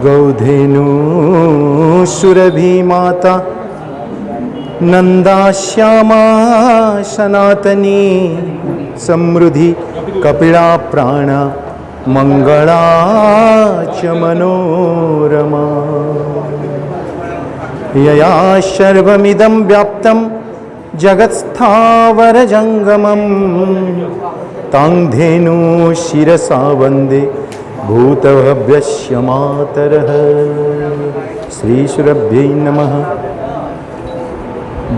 गौधेनु सुरभिमाता नंदा श्यामा सनातनी समृद्धि कपिला प्राण मंगला च मनोरमा यया सर्वमिदं व्याप्तं जगत्स्थावरजंगमं तां धेनु शिरसा वंदे भूतभव्यस्य मातरः। श्री सुरभ्यै नमः।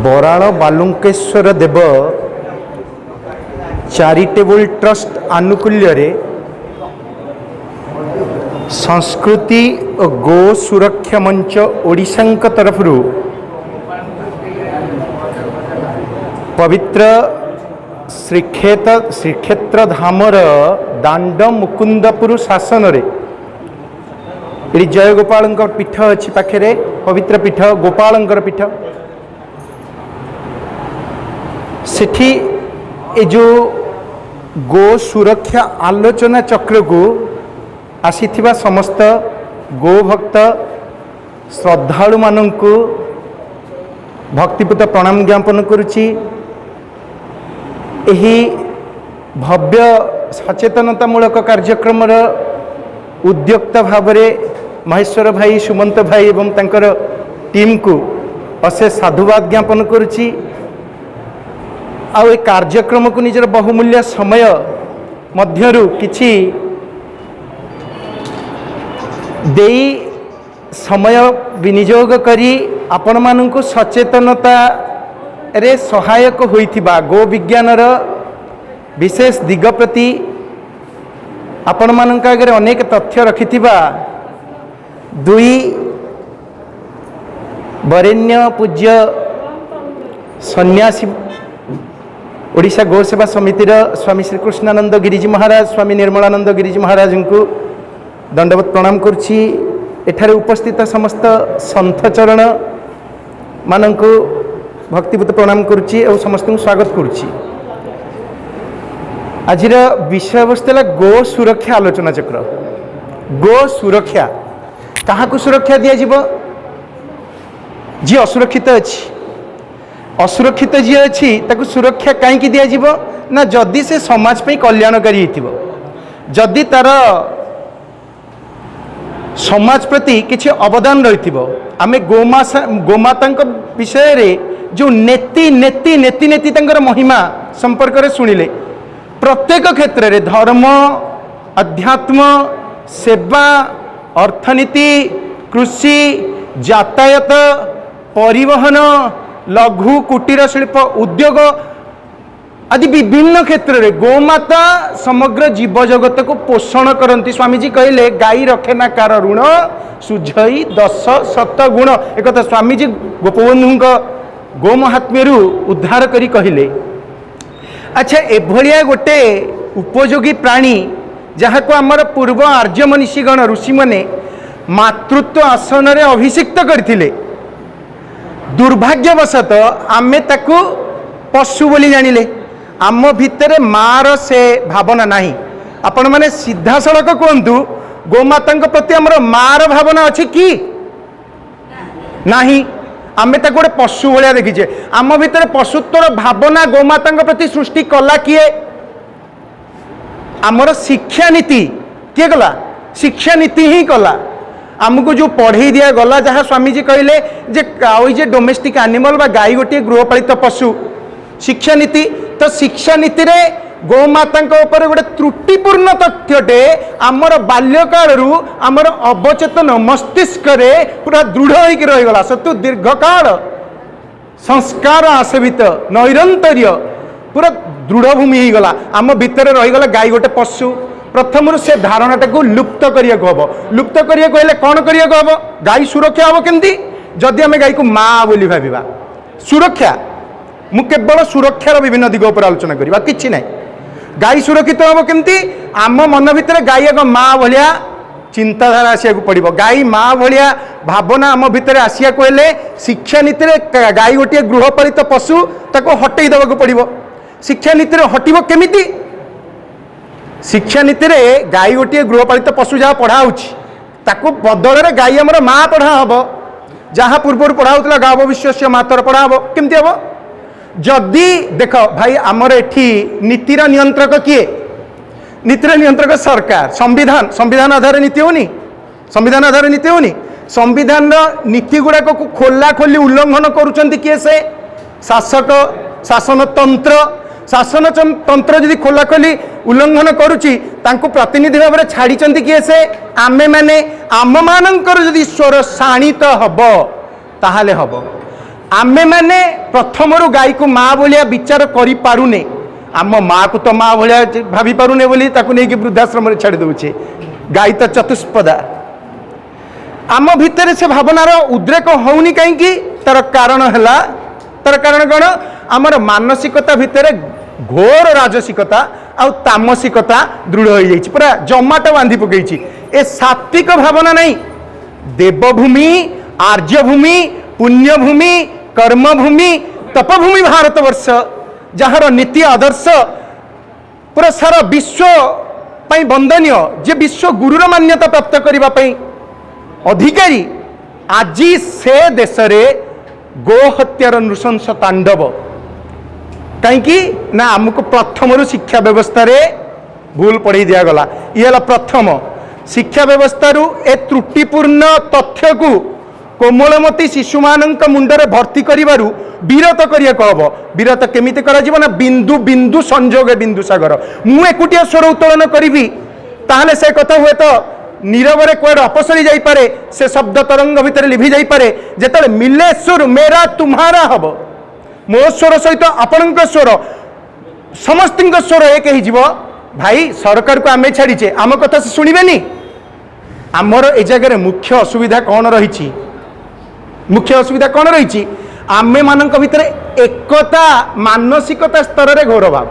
बराड़ बालुंकेश्वर देव चैरिटेबल ट्रस्ट आनुकूल्य रे संस्कृति और गो सुरक्षा मंच ओडिशा तरफ पवित्र श्रीक्षेत्र धामर दांड मुकुंदपुर शासन रे जय गोपाल पीठ अच्छी पाखे पवित्र पीठ गोपाल पीठ सेठी ए जो गो सुरक्षा आलोचना चक्र को आसीथिबा समस्त गो भक्त श्रद्धालु मानंकु भक्तिपूत प्रणाम ज्ञापन करुछि। एही भव्य सचेतनतामूलक कार्यक्रम उद्योक्त भाव महेश्वर भाई सुमंत भाई एवं तांकर टीम को अशेष साधुवाद ज्ञापन करुछि। आ कार्यक्रम को निजर बहुमूल्य समय मध्यरु किछि देई समय विनियोग करी आपण मानकु सचेतनता रे सहायक होइथिबा गो विज्ञान विशेष दिग प्रति आपण मानक आगे अनेक तथ्य रखिथिबा दुई वरेण्य पूज्य सन्यासी ओडिशा गो सेवा समितिर स्वामी श्रीकृष्णानंद गिरिजी महाराज स्वामी निर्मलानंद गिरिजी महाराज को दंडवत प्रणाम करुछि। एठारे उपस्थित समस्त संत चरण मानंकु भक्तिपूत प्रणाम करुछि और समस्त को स्वागत करुछि। आजिर विषय वस्तु गो सुरक्षा आलोचना चक्र। गो सुरक्षा कहा सुरक्षा दि जाव जी असुरक्षित अच्छी असुरक्षित जी अच्छी ताकू सुरक्षा कहीं दि जाव ना जदि से समाज पे कल्याणकारी हो जदि तार समाज प्रति किसी अवदान रही आम गोमाता विषय रे जो नेति नेति नेति नेति तंकर महिमा संपर्क रे सुनिले प्रत्येक क्षेत्र रे धर्म अध्यात्म सेवा अर्थनीति कृषि यातायात परिवहन लघु कुटीर शिल्प उद्योग आदि विभिन्न क्षेत्र रे गोमाता समग्र जीव जगत को पोषण करती। स्वामीजी कहले गाई रखे ना कार ऋण सुझई 10 शत गुण एक स्वामीजी गोपबंधु गो महात्म्य उद्धार करी कहले। अच्छा एभलिया गोटे उपयोगी प्राणी जहाँ को आमर पूर्व आर्य मनीषीगण ऋषि मने मातृत्व आसन रे अभिषिक्त करथिले दुर्भाग्यवशत आमे ताकू पशु बोली जानिले आम भितर मार से भावना नहीं। आपण माने सीधा सड़क कहतु गोमाता प्रति आमर मार भावना अच्छी कि नहीं आमे ताको गोटे पशु भाया देखीचे आम भितर पशुत्वर भावना गोमाता प्रति सृष्टि कला किए आमर शिक्षा नीति किए कला शिक्षा नीति ही कला आमको जो पढ़े दिया गला जहाँ स्वामीजी कहले जे डोमेस्टिक एनिमल बा गाई गोटे गृहपालित पशु शिक्षा नीति तो शिक्षा नीति रे गोमाता गोटे त्रुटिपूर्ण तथ्यटे आमर बाल्यकाल आमर अवचेतन मस्तिष्क रे पूरा दृढ़ होकर रहीगला सतु दीर्घकाल संस्कार आसेवित नैरंतर्य पूरा दृढ़ भूमि होगला आम भितर रहीगला गाई गोटे पशु प्रथम से धारणाटा को लुप्त करिया को हबो लुप्त करिया को हेले कोन करिया को हबो गाई सुरक्षा हबो केमती जदि आमे गाई को माँ बोली भाबिबा सुरक्षा मु केवल सुरक्षार विभिन्न दिग उपर आलोचना करिबा किछि नै गाई सुरक्षित हबो केमती आम मन भितर गाई एक माँ भलिया चिंताधारा आसिया को पड़िबो गाई माँ भलिया भावना आम भितर आसिया को हेले शिक्षा नीति रे गाई गोटे गृहपालित पशु ताको हटई देबा को पड़िबो शिक्षा नीति रे हटिबो केमिति शिक्षानीति रे गाई गोटे गृहपालित पशु जहाँ पढ़ा ताकू बदल में गाई आमर माँ पढ़ा हम जहाँ पूर्व पढ़ा गाँव विश्व मातर पढ़ा हम केमती हम जदि देख भाई आमर एठी नीतिर नियंत्रक किए नीतिर नियंत्रक सरकार संविधान संविधान आधार नीति होनी संविधान आधार नीति होनी संविधान नीति गुड़ाक खोला खोली उल्लंघन करुँच किए से शासक शासन तंत्र जदि खोला खोली उल्लंघन करुच्ची प्रतिनिधि भाव में छाड़ी किए से आमे माने आम मानकर जदि स्वर शाणित हम ताहले हम आमे माने प्रथम गाई को माँ भाया विचार करें आम माँ को तो माँ भाया भाभी पारुने बोली ताकू नहीं वृद्धाश्रम छाड़ी दौचे गाई तो चतुष्पदा आम भितर से भावनार उद्रेक होनी कहीं तार कारण है तार कारण कौन आमर मानसिकता भितर घोर राजसिकता आउ तामसिकता दृढ़ हो जाइए पूरा जमाट बांधि पकई ए सात्विक भावना नहीं देवभूमि आर्यभूमि पुण्यभूमि कर्मभूमि तपभूमि भारतवर्ष जार नीति आदर्श पूरा सारा विश्व पाई वंदनीय जे विश्व गुरुर मान्यता प्राप्त करने अधिकारी आज से देश में गोहत्यार नृशंस तांडव कहीं ना आमको प्रथम शिक्षा व्यवस्था रे भूल पढ़ी दिगला ये प्रथम शिक्षा व्यवस्था ए त्रुटिपूर्ण तथ्य को कोमलमती शिशु मान मुंडरे भर्ती करू विरत हम विरत केमिति ना बिंदु बिंदु संजोग बिंदु सागर मु एकुटिया स्वर उत्तोलन करी ताहले से कथा हुए तो नीरव कौड़ अपसरी जापे से शब्द तरंग भितर लिभि जापे जिते मिले सुर मेरा तुम्हारा हम मो स्वर सहित आपण स्वर समस्त स्वर एक हो भाई सरकार को आमे छाड़ीचे आम कथा से शुणबेनी आमर ए जगह मुख्य असुविधा कौन रही मुख्य असुविधा कौन रही आमे मान भितर एकता मानसिकता स्तर में घोर भाव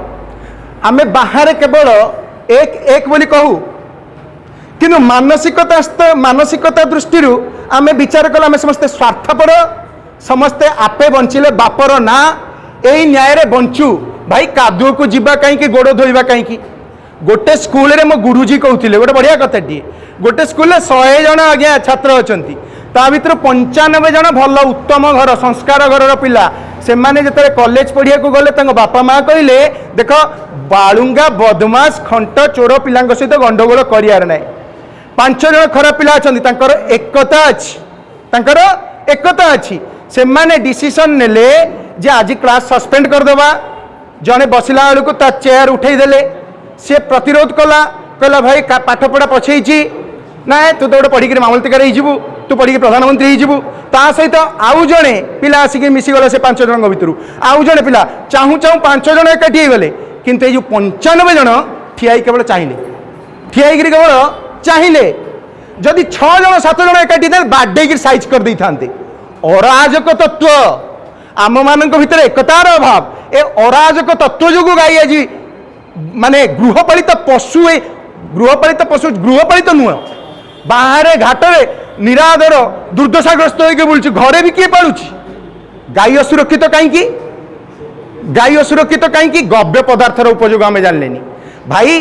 आमे बाहर केवल एक एक बोली कहू किंतु मानसिकता दृष्टि आमे विचार कले आमे समस्ते स्वार्थपर समस्ते आपे बंचिले बापर ना यही न्याय रे बंचू भाई कादुओ को जीवा कहीं गोड़ धोइबा कहीं गोटे स्कूल रे मो गुरुजी कहते गोटे बढ़िया कथाटी गोटे स्कूल 100 जन आज्ञा छात्र अच्छा ता भर 95 जन भल उत्तम घर संस्कार घर पिला से माने जिते कॉलेज पढ़िया को गले बापा माँ कहले देख बालुंगा बदमाश खंट चोर पिला सहित गंडगोल करार ना 5 जन खराब पिला अच्छा एकता अच्छी एकता अच्छी से माने डिसीजन नेले जे आज क्लास सस्पेंड करदेवा जड़े बसला बेलू ता चेयर उठेदेले सी प्रतिरोध कला कहला भाई पाठपढ़ा पछेई ना तू तो गोटे पढ़ी मामलतिकार हो तू पढ़ी प्रधानमंत्री हो ता सहित आउ जड़े पिला आसिक मिसीगला से 5 जन भितर आउ जड़े पिला चाहू चाहू 5 जन एकाठी गले किंतु ये 95 जन ठिया केवल चाहिए ठिया केवल चाहिए जदि 6 जन 7 जन एकाठी बाडे साइज कर दे था अराजक तत्व आम मान भितर एकतार अभाव ए अराजक तत्व जो गाई आज माने गृहपालित पशु गृहपालित नुह बाहर घाटे निरादर दुर्दशाग्रस्त होकर बुलूँ घरे भी किए पालुची गाई असुरक्षित कहीं गाई असुरक्षित कहीं गव्य पदार्थर उपयोग आम जानले भाई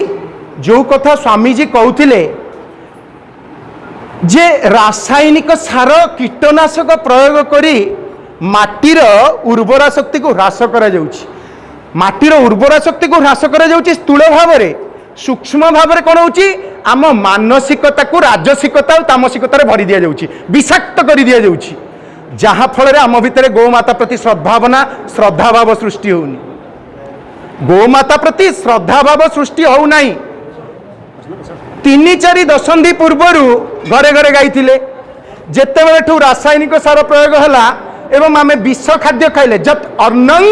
जो कथा स्वामीजी कहते जे रासायनिक सार कीटनाशक प्रयोग करी माटीर उर्वरा शक्ति को ह्रास करा जाउछि माटीर उर्वरा शक्ति को ह्रास करा जाउछि स्थूल भाव में सूक्ष्म भाव में कौन होउछि आम मानसिकता को राजसिकता और तामसिकता भरी दि जाउछि विषाक्त कर दि जाउछि जहाँ फल आम भितर गोमाता प्रति सद्भावना श्रद्धाभाव सृष्टि होनी गोमाता प्रति श्रद्धाभाव सृष्टि हो नहीं 3-4 दशंधि पूर्वर घरे घरे गाई जिते बड़े रासायनिक सार प्रयोग है एवं आम विष खाद्य खाइले जत अन्नं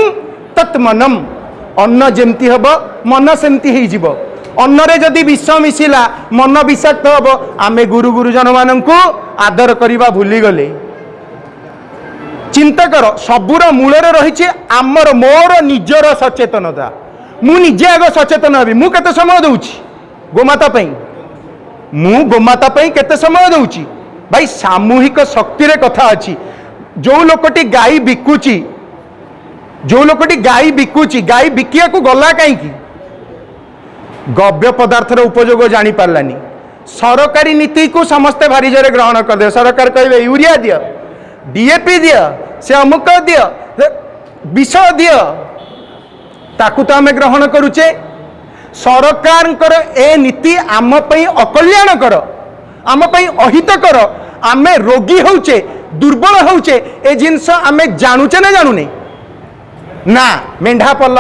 तत् मनम अन्न जमती हम मन सेमती हो अन्नरे जदि विष मिशिला मन विषाक्त हम आम गुरु गुरुजन मान आदर करवा भूली गले चिंता कर सबूर मूल रही आमर मोर निजर सचेतनता मु निजे आग सचेतन हबी मु केते समय दउछि गोमाता पई मु गोमाता पई केते समय दउछि भाई सामूहिक शक्ति रे कथा अछि जो लोकटी गाई बिकुची जो लोकटी गाई बिकुची गाई बिकिया को गला कहीं गव्य पदार्थर उपयोग जानी पार्लानी सरकारी नीति को समस्ते भारी जोरे ग्रहण करदे सरकार कहे यूरिया दियो डीएपी दियो से अमुक दियो विष दियो ताकू तो आम ग्रहण करुचे सरकार ए नीति आम पई अकल्याणकर आम पई अहितकर आमे रोगी होचे दुर्बल होचे ए जिनस आमे जानूचे ना जानूने ना मेंढा पल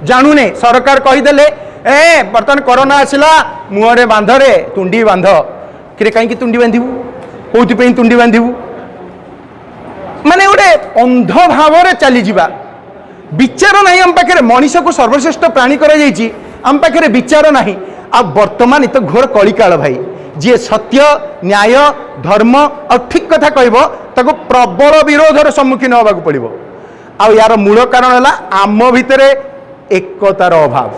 जानूने सरकार कहीदेले ए बर्तमान कोरोना आसला मुहरे बांधरे तुंडी बांध कि कहीं तुंडी बांधु कौन तुंडी बांधु माने गोटे अंध भाव चली जावा विचार ना आम पाखे मनीष को सर्वश्रेष्ठ प्राणी आम पाखे विचार ना आ बर्तमान तो घोर कलिकाल भाई जी सत्य न्याय धर्म और ठीक कथा कह प्रबल विरोधर सम्मुखीन होगा पड़ो आ यार मूल कारण है आम भितर एकतार अभाव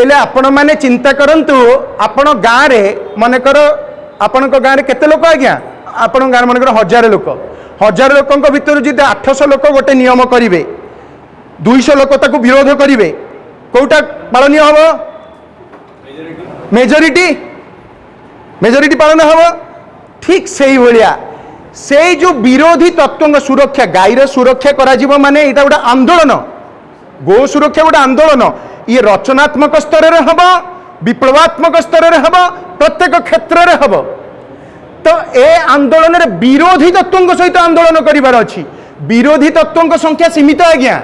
एले आपण माने चिंता करंतु आपण गाँव रे मनकर आपण गाँव रे केते लोक आज्ञा आपण गाँव मनकर 1000 लोक भितर जी 800 लोक गोटे नियम करेंगे 200 लोक ताको विरोध करेंगे कौटा पालन हम मेजोरिटी पालन हम ठीक से भाया से जो विरोधी तत्व सुरक्षा गाईर सुरक्षा करा माने एटा गोटे आंदोलन गो सुरक्षा गोटे आंदोलन ये रचनात्मक स्तर रे हम विप्लवात्मक स्तर रे हम प्रत्येक क्षेत्र रे हम तो ए आंदोलन रे विरोधी तत्व सहित आंदोलन करिवार अछि विरोधी तत्व संख्या सीमित आज्ञा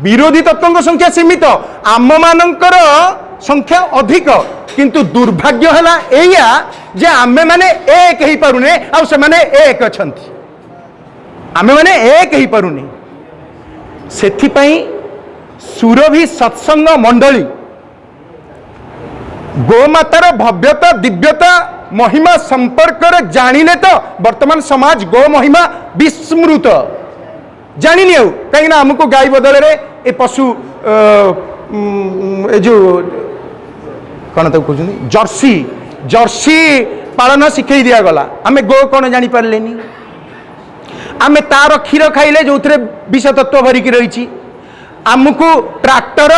विरोधी तत्व संख्या सीमित आम मानकर संख्या अधिक किंतु दुर्भाग्य है एया जे आमे माने एक ही पारुने आ से माने एक अछंती आमे माने एक ही पारुने सेथि पई सुरभि सत्संग मंडली गोमातार भव्यता दिव्यता महिमा संपर्क जानिले तो वर्तमान समाज गो महिमा विस्मृत जानी कहीं आमको गाई बदल रे ए पशु ए जो कौन तो कहते जर्सी जर्सी पालन शिखई दिया गला आमे गो कौन जानी पारलेनी आमे तार क्षीर खाइले जो विष तत्व भरिकी रही आमको ट्रैक्टर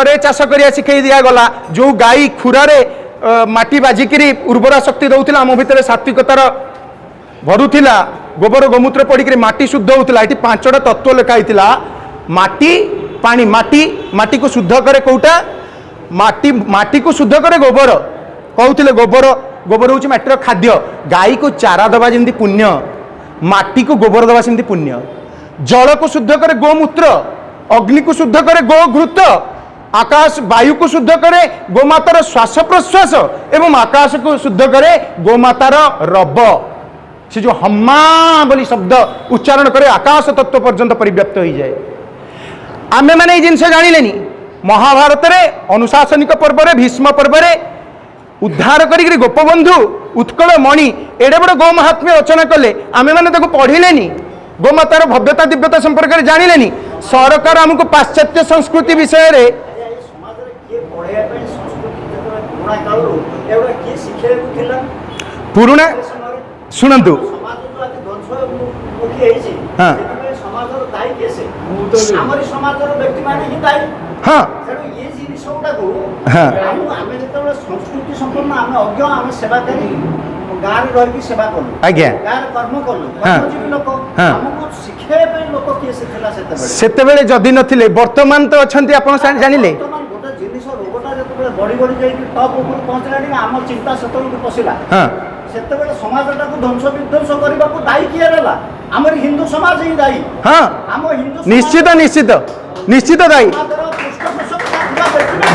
रे चाष करिया शिखई दिया गला जो गाई खुरारे माटी बाजिकी उर्वरा शक्ति दौला आम भितर सात्विकतार भरुला गोबर गोमूत्र पड़ी माटी शुद्ध होता ये 5टा तत्व लिखाई माटी पानी माटी माटी को शुद्ध करे कौटा माटी को शुद्ध करे गोबर कहते गोबर गोबर हूँ माटीर खाद्य गाई को चारा दबा जमी पुण्य माटी को गोबर दबा सेमती पुण्य जल को शुद्ध करे गोमूत्र अग्नि को शुद्ध करे गोघृत आकाश वायु को शुद्ध करे गोमातार श्वास प्रश्वास एवं आकाश को शुद्ध करे गोमातार रब से जो हम्मा बोली शब्द उच्चारण करे आकाश तत्व पर्यंत परिव्याप्त हो जाए आमे माने ये जिनसे जानिलेनी महाभारत रे अनुशासनिक पर्व रे भीष्म पर्व रे उद्धार करी गोपबंधु उत्कल मणि एडे बड़ गो महात्म्य रचना कले आमे माने ताको पढ़िलेनी गोमातार भव्यता दिव्यता संपर्क में जानिलेनी सरकार आमको पाश्चात्य संस्कृति विषय रे पुराना शुणु हाँ हाँ संस्कृति संपूर्ण आम अज्ञ आम सेवाकारी गाँव रही सेवा कलु आज्ञा गाँव कर्म कलु लोक आमको शिखेबे लोक किए सेतेबेले जदि नथिले वर्तमान तो अछंती आपण जानिले गोटे जिनिस रोगटा जतबेले बड़ी बड़ी जाई टॉप ऊपर पहुंचलानी आम चिंता सेतबेले पसिला हां सेतेबेले समाजटा को ध्वंस विध्वंस करबा को दायी किए रहला हमर हिंदू समाज ही दायी हां हम हिंदू निश्चित निश्चित निश्चित दायी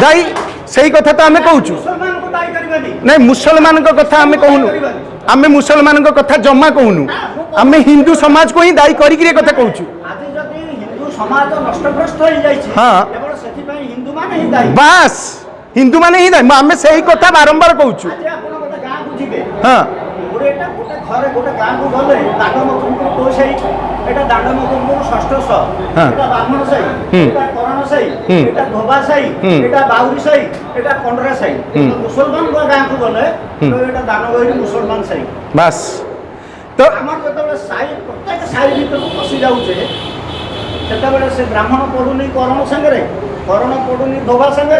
दायी सही कथा तो आमे कहूछु मुसलमान को दायी करबानी नहीं मुसलमान को कथा आमे कहूनु आमे मुसलमान को कथा जम्मा कहूनु आमे हिंदू समाज को ही दायी करी के कथा कहूछु आज जदि हिंदू समाज नष्टभ्रष्ट हो जाई छी हां केवल सेति पई हिंदू माने ही दायी बस हिंदू माने ही दायी आमे सही कथा बारंबार कहूछु आज आपण गोटे गाँ को जिबे हां गोटे घरे गोटे गाँ को गले दांडमथुमपुर को सही एटा दांडमथुमपुर षष्ठ सह एटा ब्राह्मण सही एटा करण सही एटा धोबा सही एटा बाउरी सही एटा कंडरा सही मुसलमान को गाँ को गले तो एटा दानगोई मुसलमान सही बस तो हमर जतबे साई प्रत्येक साई भीतर को पसी जाउछे सेतबेले से ब्राह्मण पढुनी करण संगे करण पड़ुनी धोबा संगे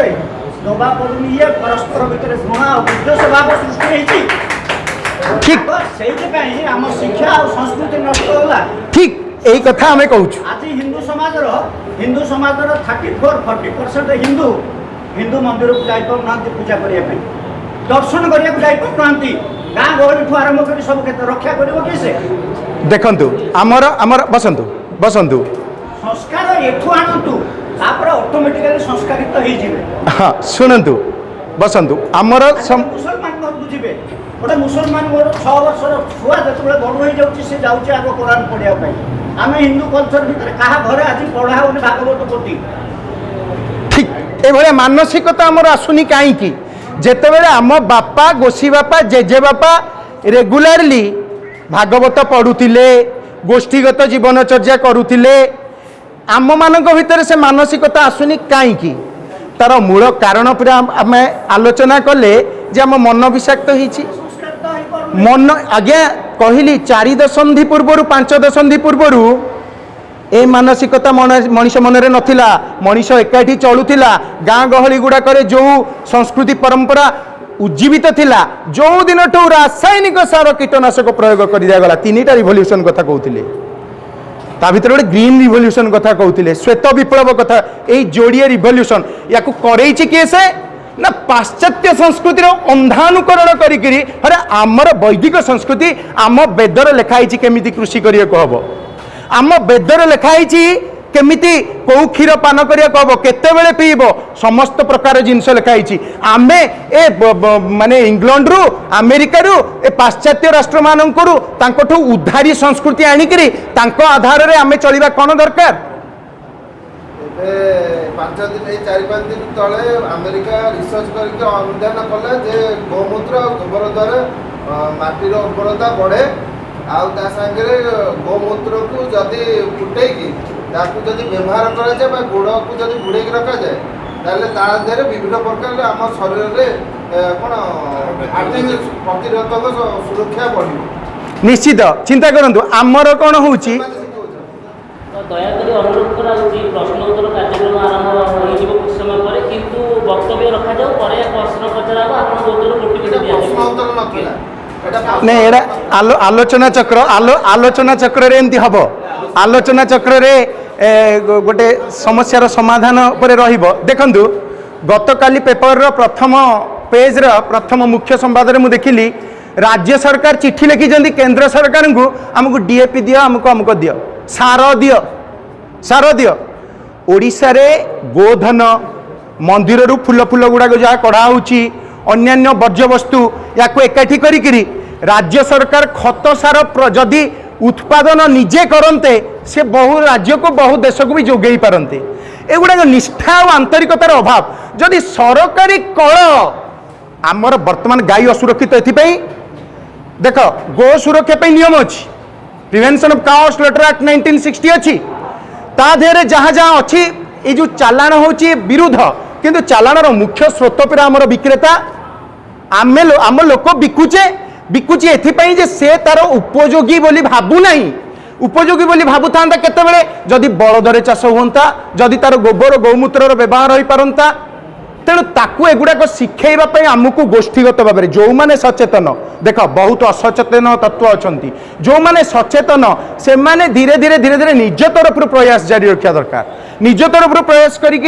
धोबा पड़ुनी ये परस्पर भितर घृणा और विद्वेष भाव सृष्टि होती ठीक से आम शिक्षा और संस्कृति नष्ट होला ठीक यही कथा आम कहूँ आज हिंदू समाज 34-40% हिंदू हिंदू मंदिर को जाना पूजा करने दर्शन करने गाँ गहली आरंभ कर सब क्षेत्र रक्षा कर देखु आमर आमर बसंतु बसंतु संस्कार एठू आणतु तापर ऑटोमेटिकली संस्कारित हो जिवे हाँ शुणु बसंतु आमर मुसलमान घर बुझे गोटे मुसलमान घर 6 वर्षर छुआ जो बड़ हो जाए जाऊँचे आग कुरान पढ़ाई आम हिंदू कल्चर भितर क्या घरे आज पढ़ा हो भागवत पोथी ठीक ये मानसिकता आमर आसुनी कहीं जेतेबेले आम बापा गोसी बापा जेजे बापा रेगुलारली भागवत पढ़ुले गोष्ठीगत जीवनचर्या करुले आम मानक भितर से मानसिकता आसुनी कहीं तार मूल कारण पूरा आम आलोचना कले जे आम मन विषाक्त होती मन आज्ञा कहली 4 दशंधि पूर्वर 5 दशंधि पूर्वर ए मानसिकता मनीष मन में नथिला मनीष एकाठी चलुला गाँ गहली गुड़ाक जो संस्कृति परंपरा उज्जीवित थिला जो दिन ठू रासायनिक सार कीटनाशक प्रयोग कर दिगला 3टा रिवोल्यूशन कथा कहते ता भीतर गोटे ग्रीन रिवोल्यूशन कथा कहते श्वेत विप्लव कथा यही जोड़िए रिवोल्यूशन या किए से ना पाश्चात्य संस्कृतिर अंधानुकरण करी अरे आमर वैदिक संस्कृति आम वेदर लिखाई केमिति कृषि करिया हम आम वेदर लिखाई केमिति कौ क्षीर पान करिया हम केतेबेले पीब समस्त प्रकार जिनस लिखाई आमे ए माने इंग्लैंड रु अमेरिका रु ए पाश्चात्य राष्ट्र मानकरू तांकोठू उद्धारी संस्कृति आनिकरी तांको आधार रे आमे चलिबा कोन दरकार 5 दिन 4-5 दिन तले अमेरिका रिसर्च करके अनुधान कले जे गोमूत्र और गोबर द्वारा माटीर उर्वरता बढ़े आउ ता संगे गोमूत्र को जदि फुटेकी ताकू जदि व्यवहार करा जाए बा गुड़ को जदि बुड़ेक रखा जाए ताले ता देहरे विभिन्न प्रकार आम शरीर रे कोन प्रतिरोधक सुरक्षा बढ़िबो निश्चित चिंता करंतु आमर कोन होउची दयाकोरी अनुरोध कराऊँगी प्रश्नोत्तर कार्यक्रम आरंभ हो कुछ समय पर किंतु वक्तव्य रखा जाऊ पर प्रश्न पचरा आप उत्तर नहीं एड़ा आलोचना चक्र आलोचना चक्र रे एमती हबो आलोचना चक्र रे गोटे समस्यार समाधान पर रहिबो देखंतु गतकाली पेपर रो प्रथम पेज रो प्रथम मुख्य संवाद रे मु देखिली राज्य सरकार चिट्ठी लिखिଛନ୍ତି केंद्र सरकार को हमको डीएपी दियो हमको दियो सार दियो ओडिशा रे गोधन मंदिर रु फूल फूल गुड़ाक जहाँ कढ़ा होची अन्यान्य वर्ज्य वस्तु या एकाठी करी राज्य सरकार खत सार जदि उत्पादन निजे करते से बहु राज्य को बहु देश को भी जोगई पारते एगुड़ाक निष्ठा और आंतरिकतार अभाव जदि सरकारी कल आमर वर्तमान गाई असुरक्षित एथिपाई देख गो सुरक्षा नियम अच्छी prevention of cow slaughter act 1960 अच्छी ता देहरे जहाँ जहाँ अच्छी ये जो चालाण होची विरुद्ध किंतु चालाणर मुख्य स्रोत पर आमर विक्रेता आम लोक बिकुचे एथिपाई जे से तार उपयोगी बोली भाबु नहीं उपयोगी बोली भाबु थांता केतेबेले जदि बलदरे चाष होता जदि तार गोबर गौमूत्र व्यवहार हो पारंता तेणु ताकू एगुड़ाक शिखेवाई आमको गोष्ठीगत भाव में जो मैंने सचेतन देख बहुत असचेतन तत्व अच्छा जो मैंने सचेतन से माने धीरे धीरे धीरे धीरे निज तरफ प्रयास जारी रखा दरकार निज तरफ प्रयास करी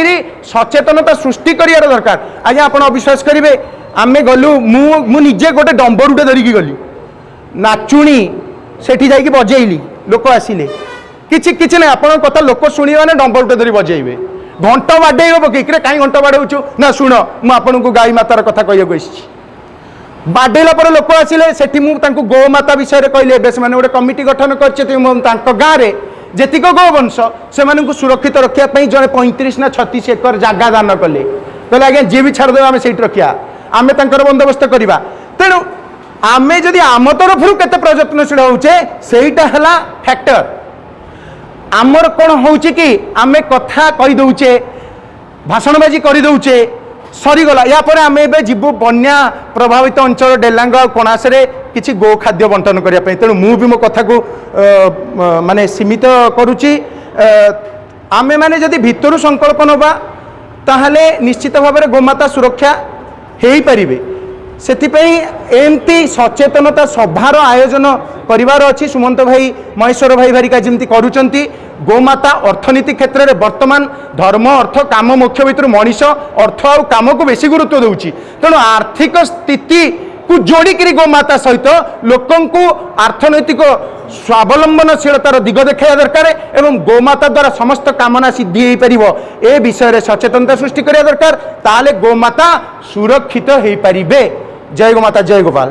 सचेतनता सृष्टि कर दरकार आज आप अविश्वास करेंगे आम गलु मु निजे गोटे डंबरुटे धरिकी गली नाचुणी सेठी जाइए बजेली लोक आसिले किछि किछि ना आपन कथा लोक शुणी मैंने डंबरुटे धरी बजेबे घंटा बाड़े पकई कहीं घंटा बाड़ू ना शुण मुझे गाई मातार कथा कहूँ बाड़ेला पर लोक आसिले से गो माता विषय कहले से गोटे कमिटी गठन कर गाँव में जेतिक गोवंश से सुरक्षित रखापी जड़े 35 ना 36 एकर जगह दान कले कहले आज्ञा जी भी छाड़दे आम से रखा आम बंदोबस्त करवा तेणु आम जदि आम तरफ केते प्रयत्नशील होचे सेटा है फैक्टर आमर कौन होची कि आमे कथा कही दउचे भाषणबाजी कर दउचे सरीगला या पर आमे एबे जीवु बन्या प्रभावित अंचल डेलांग कोणासरे किछि गो खाद्य बंटन करिया पई तेणु मु भी मो कथा को माने सीमित करूची आमे माने जदि भितरु संकल्प नबा ताहले निश्चित भाव में गोमाता सुरक्षा हो पारे से एमती सचेतनता सभार आयोजन परिवार अच्छी सुमंत भाई महेश्वर भाई भारिका जमी करुँच गोमाता अर्थनीति क्षेत्र में वर्तमान धर्म अर्थ काम मोक्ष भितर मनीष अर्थ आ काम को बेसी गुरुत्व दूची तेणु आर्थिक स्थिति को जोड़िकी गोमाता सहित लोक आर्थनैतिक स्वावलंबनशीलतार दिग देखा दरकार एवं गोमाता द्वारा समस्त कामना सिद्धि हो पार ए विषय में सचेतनता सृष्टि करा दरकार ताले गोमाता सुरक्षित हो पारे। जय गोमाता जय गोपाल।